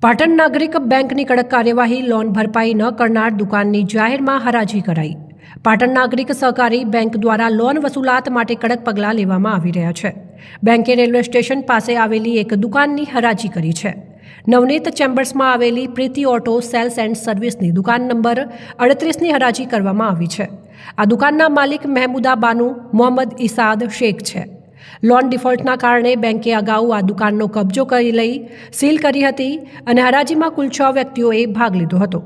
પાટણ નાગરિક બેંકની કડક કાર્યવાહી, લોન ભરપાઈ ન કરનાર દુકાનની જાહેરમાં હરાજી કરાઈ। પાટણ નાગરિક સહકારી બેંક દ્વારા લોન વસૂલાત માટે કડક પગલાં લેવામાં આવી રહ્યા છે। બેંકે રેલવે સ્ટેશન પાસે આવેલી એક દુકાનની હરાજી કરી છે। નવનીત ચેમ્બર્સમાં આવેલી પ્રીતિ ઓટો સેલ્સ એન્ડ સર્વિસની દુકાન નંબર 38ની હરાજી કરવામાં આવી છે। આ દુકાનના માલિક મહેમૂદા બાનુ મોહમ્મદ ઇસાદ શેખ છે। લોન ડિફોલ્ટના કારણે બેંકે અગાઉ આ દુકાનનો કબજો કરી લઈ સીલ કરી હતી અને હરાજીમાં કુલ 6 વ્યક્તિઓએ ભાગ લીધો હતો।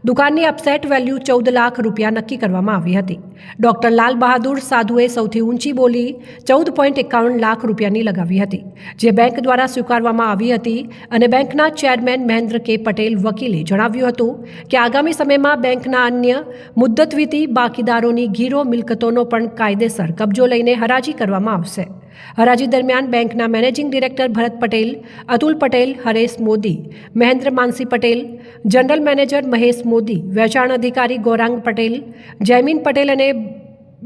દુકાનની અપસેટ વેલ્યુ 14 લાખ રૂપિયા નક્કી કરવામાં આવી હતી। ડોક્ટર લાલ બહાદુર સાધુએ સૌથી ઊંચી બોલી 14.51 લાખ રૂપિયાની લગાવી હતી, જે બેંક દ્વારા સ્વીકારવામાં આવી હતી અને બેંકના ચેરમેન મહેન્દ્ર કે પટેલ વકીલે જણાવ્યું હતું કે આગામી સમયમાં બેંકના અન્ય મુદ્દતવીતી બાકીદારોની ગીરો મિલકતોનો પણ કાયદેસર કબજો લઈને હરાજી કરવામાં આવશે। હરાજી દરમિયાન બેંકના મેનેજિંગ ડિરેક્ટર ભરત પટેલ, અતુલ પટેલ, હરેશ મોદી, મહેન્દ્ર માનસી પટેલ, જનરલ મેનેજર મહેશ મોદી, વેચાણ અધિકારી ગૌરાંગ પટેલ, જયમીન પટેલ અને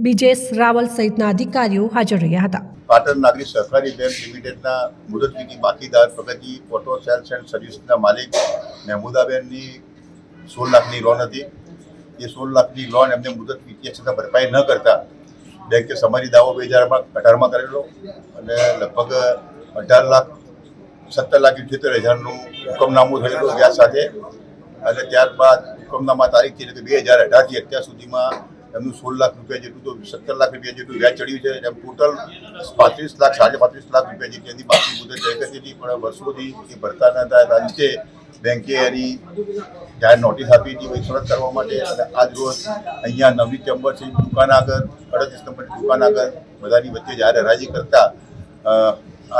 બીજેશ રાવલ સહિતના અધિકારીઓ હાજર રહ્યા હતા। પાટણ નાગરિક સહકારી બેંક લિમિટેડના મુદતવીતી બાકીદાર પ્રગતિ ઓટો સેલ્સ એન્ડ સર્વિસના માલિક મહેમૂદાબેનની 16 લાખની લોન હતી। એ 16 લાખની લોન એમને મુદતવીતી છતાં ભરપાઈ ન કરતા બેંકે સમારી દાવો 2018માં કરેલો અને લગભગ 17,78,000નું હુકમનામું થયેલું વ્યાજ સાથે। અને ત્યારબાદ હુકમનામા તારીખથી એટલે કે 2018થી અત્યાર સુધીમાં એમનું 16 લાખ રૂપિયા જેટલું તો 17 લાખ રૂપિયા જેટલું વ્યાજ ચડ્યું છે। એમ ટોટલ 35 લાખ 35.5 લાખ રૂપિયા જેટલી એની બાકી મુદત રહી હતી, પણ વર્ષોથી એ ભરતા ન હતા। અંતે બેંકે એની જાહેર નોટિસ આપી હતી વહીવટ કરવા માટે અને આજ રોજ અહીંયા નવનીત ચેમ્બર્સની દુકાન આગળ 38 નંબરની દુકાન આગળ બધાની વચ્ચે જાહેર હરાજી કરતા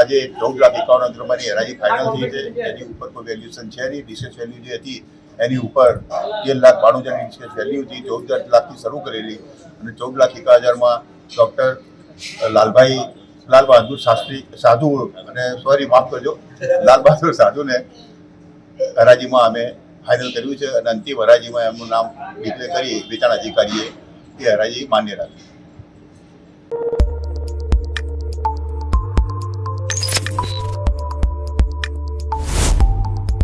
આજે 14,51,000 રૂપિયાની હરાજી ફાઇનલ થઈ છે। એની ઉપર કોઈ વેલ્યુએશન છે નહીં। ડિસ્કેસ વેલ્યુ જે હતી એની ઉપર 13,92,000ની ડિસ્કેસ વેલ્યુ હતી। 14 લાખથી શરૂ કરેલી અને 14,51,000માં ડૉક્ટર લાલ બહાદુર સાધુ અને માફ કરજો લાલ બહાદુર સાધુને હરાજીમાં અમે ફાઇનલ કર્યું છે અને અંતિમ હરાજીમાં એમનું નામ ડિક્લેર કરી વેચાણ અધિકારીએ એ હરાજી માન્ય રાખી।